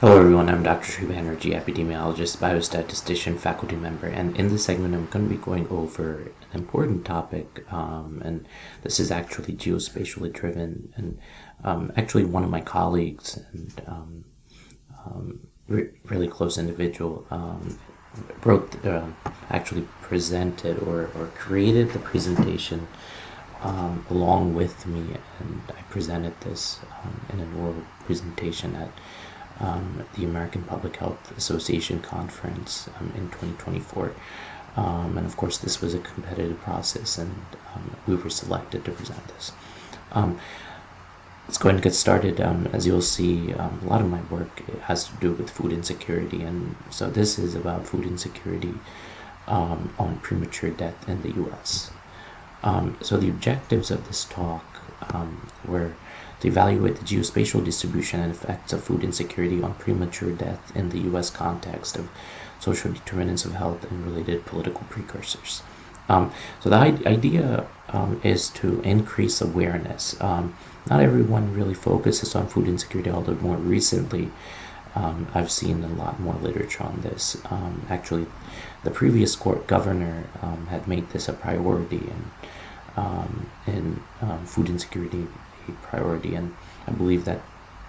Hello everyone, I'm Dr. Sri Banerjee, epidemiologist, biostatistician, faculty member, and in this segment I'm going to be going over an important topic, and this is actually geospatially driven, and actually one of my colleagues and really close individual actually presented or created the presentation along with me, and I presented this in an oral presentation at the American Public Health Association conference in 2024. And of course, this was a competitive process, and we were selected to present this. Let's go ahead and get started. As you'll see, a lot of my work has to do with food insecurity, and so this is about food insecurity on premature death in the U.S. So the objectives of this talk were to evaluate the geospatial distribution and effects of food insecurity on premature death in the U.S. context of social determinants of health and related political precursors. So the idea is to increase awareness. Not everyone really focuses on food insecurity, although more recently I've seen a lot more literature on this. Actually, the previous court governor had made this a priority, and food insecurity a priority, and I believe that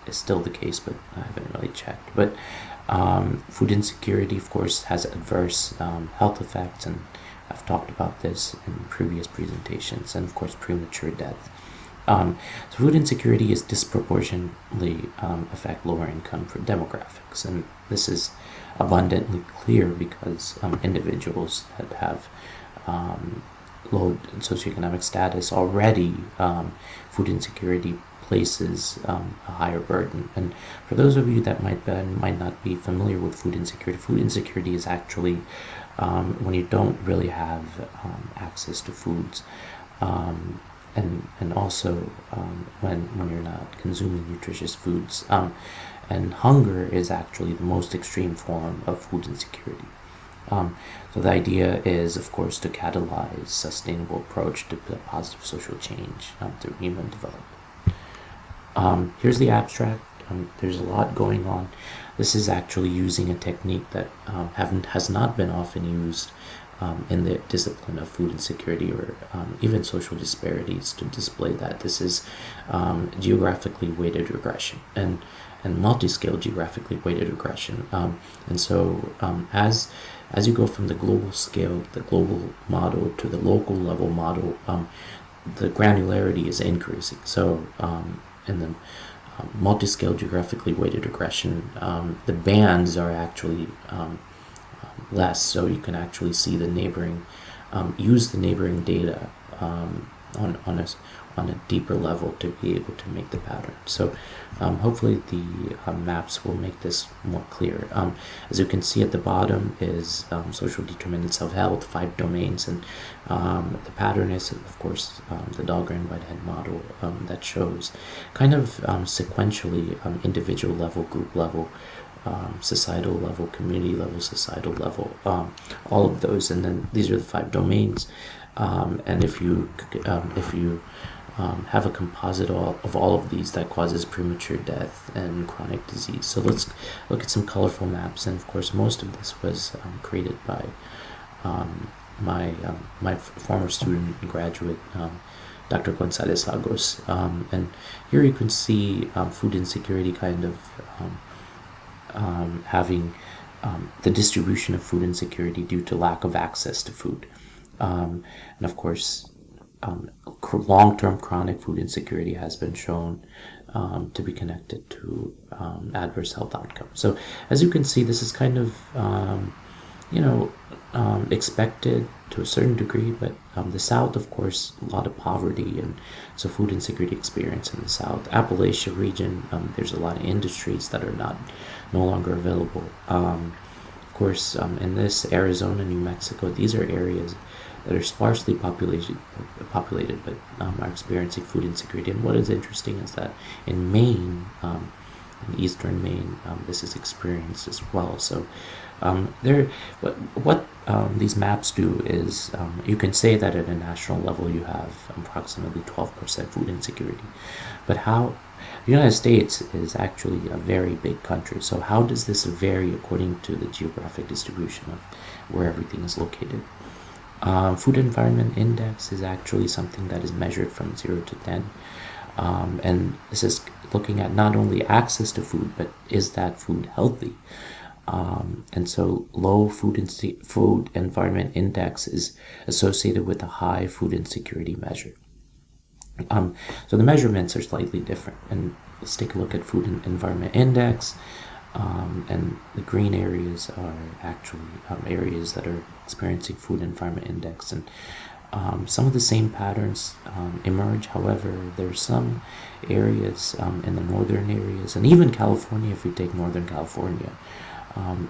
is still the case, but I haven't really checked. But food insecurity, of course, has adverse health effects, and I've talked about this in previous presentations, and of course premature death. So food insecurity is disproportionately affect lower income for demographics, and this is abundantly clear because individuals that have low socioeconomic status already, food insecurity places a higher burden. And for those of you that might not be familiar with food insecurity is actually when you don't really have access to foods, and also when you're not consuming nutritious foods. And hunger is actually the most extreme form of food insecurity. So the idea is, of course, to catalyze sustainable approach to positive social change through human development. Here's the abstract. There's a lot going on. This is actually using a technique that has not been often used in the discipline of food insecurity or even social disparities to display that. This is geographically weighted regression and multi-scale geographically weighted regression. And so as you go from the global scale, the global model, to the local level model, the granularity is increasing. So in the multi-scale geographically weighted regression, the bands are actually less, so you can actually see the neighboring, use the neighboring data on a deeper level to be able to make the pattern. So hopefully the maps will make this more clear. As you can see at the bottom is social determinants of health, 5 domains, and the pattern is, of course, the Dahlgren-Whitehead model that shows kind of sequentially individual level, group level, societal level, community level, societal level, all of those, and then these are the 5 domains. And if you have a composite of all of these, that causes premature death and chronic disease. So let's look at some colorful maps, and of course most of this was created by my former student and graduate, Dr. Gonzalez Lagos. And here you can see food insecurity kind of having the distribution of food insecurity due to lack of access to food. And of course, long-term chronic food insecurity has been shown to be connected to adverse health outcomes. So as you can see, this is kind of expected to a certain degree, but the South, of course, a lot of poverty, and so food insecurity experience in the South. Appalachia region, there's a lot of industries that are no longer available. Of course, in this Arizona, New Mexico, these are areas that are sparsely populated, but are experiencing food insecurity. And what is interesting is that in Maine, in eastern Maine, this is experienced as well. So what these maps do is you can say that at a national level you have approximately 12% food insecurity, but how the United States is actually a very big country. So how does this vary according to the geographic distribution of where everything is located? Food Environment Index is actually something that is measured from 0 to 10. And this is looking at not only access to food, but is that food healthy? And so low food environment index is associated with a high food insecurity measure. So the measurements are slightly different. And let's take a look at food and environment index. And the green areas are actually areas that are experiencing food environment index. And some of the same patterns emerge. However, there's some areas in the northern areas, and even California, if we take Northern California,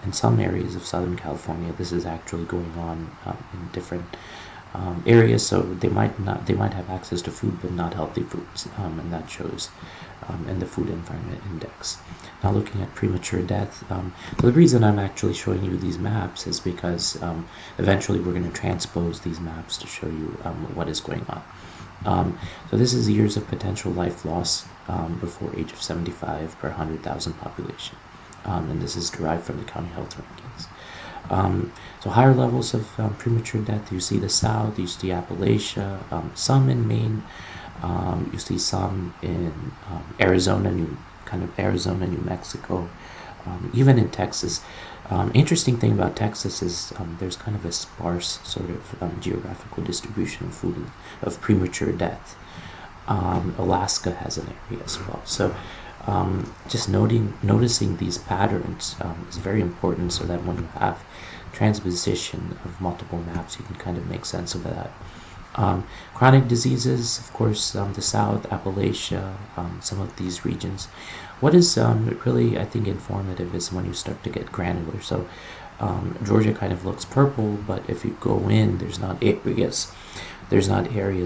in some areas of Southern California, this is actually going on in different areas. So they might have access to food, but not healthy foods, and that shows in the Food Environment Index. Now, looking at premature death, so the reason I'm actually showing you these maps is because eventually we're going to transpose these maps to show you what is going on. So this is years of potential life loss before age of 75 per 100,000 population. And this is derived from the county health rankings. So higher levels of premature death, you see the South, you see Appalachia, some in Maine, you see some in Arizona, New Mexico, even in Texas. Interesting thing about Texas is there's kind of a sparse sort of geographical distribution of premature death. Alaska has an area as well. So just noticing these patterns is very important, so that when you have transposition of multiple maps, you can kind of make sense of that. Chronic diseases, of course, the South, Appalachia, some of these regions. What is really, I think, informative is when you start to get granular. So Georgia kind of looks purple, but if you go in, there's not areas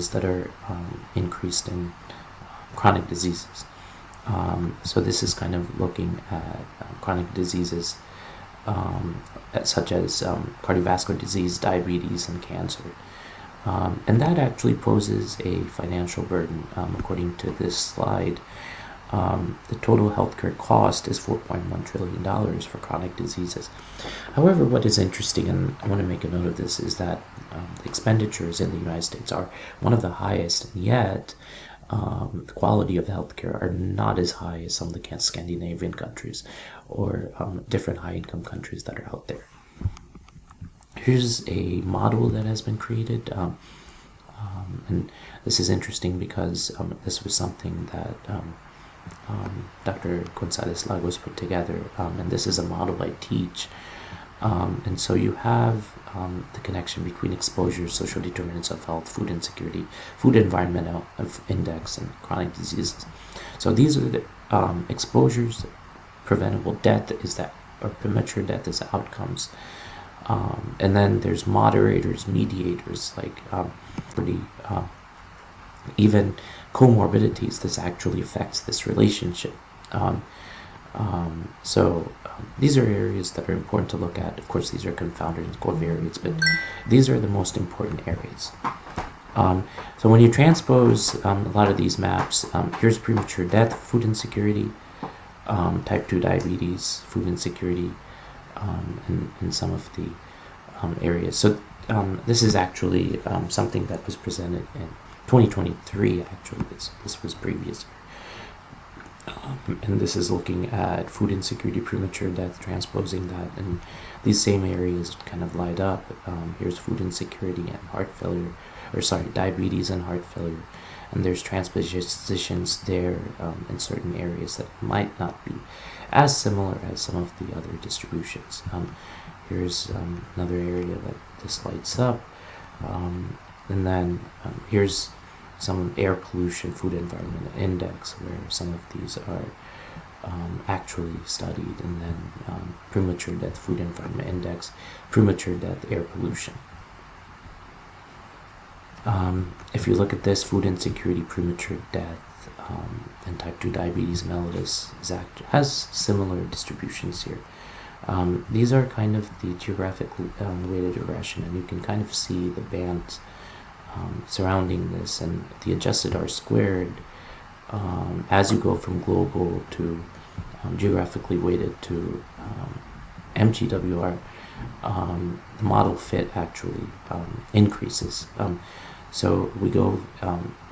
that are increased in chronic diseases. So this is kind of looking at chronic diseases such as cardiovascular disease, diabetes, and cancer. And that actually poses a financial burden. According to this slide, the total healthcare cost is $4.1 trillion for chronic diseases. However, what is interesting, and I want to make a note of this, is that the expenditures in the United States are one of the highest, and yet the quality of healthcare are not as high as some of the Scandinavian countries or different high-income countries that are out there. Here's a model that has been created, and this is interesting because this was something that Dr. Gonzalez Lagos put together, and this is a model I teach. And so you have the connection between exposure, social determinants of health, food insecurity, food environmental index, and chronic diseases. So these are the exposures. Preventable death is that, or premature death is the outcomes. And then there's moderators, mediators, like even comorbidities. This actually affects this relationship. So these are areas that are important to look at. Of course, these are confounders and covariates, but these are the most important areas. So when you transpose a lot of these maps, here's premature death, food insecurity, type 2 diabetes, food insecurity, in some of the areas. So this is actually something that was presented in 2023. Actually, this was previous. And this is looking at food insecurity, premature death, transposing that, and these same areas kind of light up. Here's food insecurity and heart failure, diabetes and heart failure, and there's transpositions there in certain areas that might not be as similar as some of the other distributions. Here's another area that this lights up, and then here's some air pollution, food environment index, where some of these are actually studied, and then premature death, food environment index, premature death, air pollution. If you look at this, food insecurity, premature death, and type 2 diabetes mellitus has similar distributions here. These are kind of the geographic weighted regression, and you can kind of see the bands surrounding this, and the adjusted R squared, as you go from global to geographically weighted to MGWR, the model fit actually increases. So we go,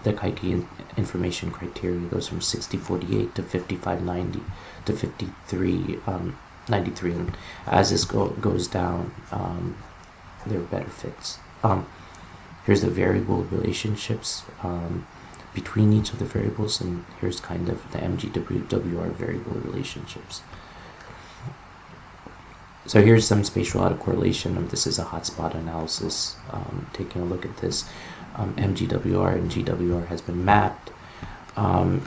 the Kaiki information criteria goes from 6048 to 5590 to 5393, and as this goes down, there are better fits. Here's the variable relationships between each of the variables, and here's kind of the MGWR variable relationships. So here's some spatial autocorrelation. This is a hotspot analysis. Taking a look at this, MGWR and GWR has been mapped.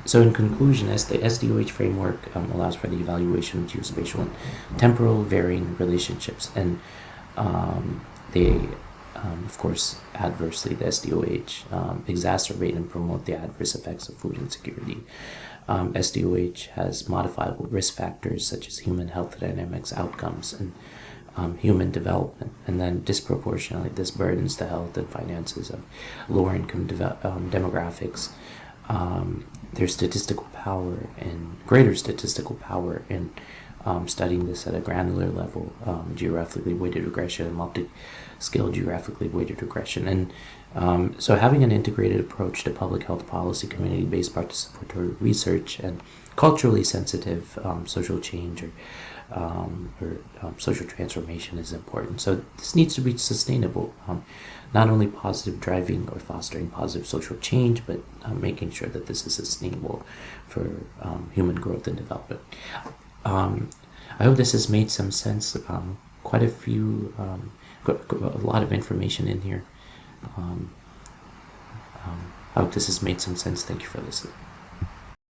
So in conclusion, as the SDOH framework allows for the evaluation of geospatial and temporal varying relationships, and they, of course, adversely, the SDOH exacerbate and promote the adverse effects of food insecurity. SDOH has modifiable risk factors such as human health dynamics, outcomes, and human development, and then disproportionately this burdens the health and finances of lower income demographics. There's statistical power and greater statistical power in studying this at a granular level, geographically weighted regression and multi-scale geographically weighted regression. And so having an integrated approach to public health policy, community-based participatory research, and culturally sensitive social change or social transformation is important. So this needs to be sustainable, not only positive driving or fostering positive social change, but making sure that this is sustainable for human growth and development. I hope this has made some sense. Quite a few, a lot of information in here. I hope this has made some sense. Thank you for listening.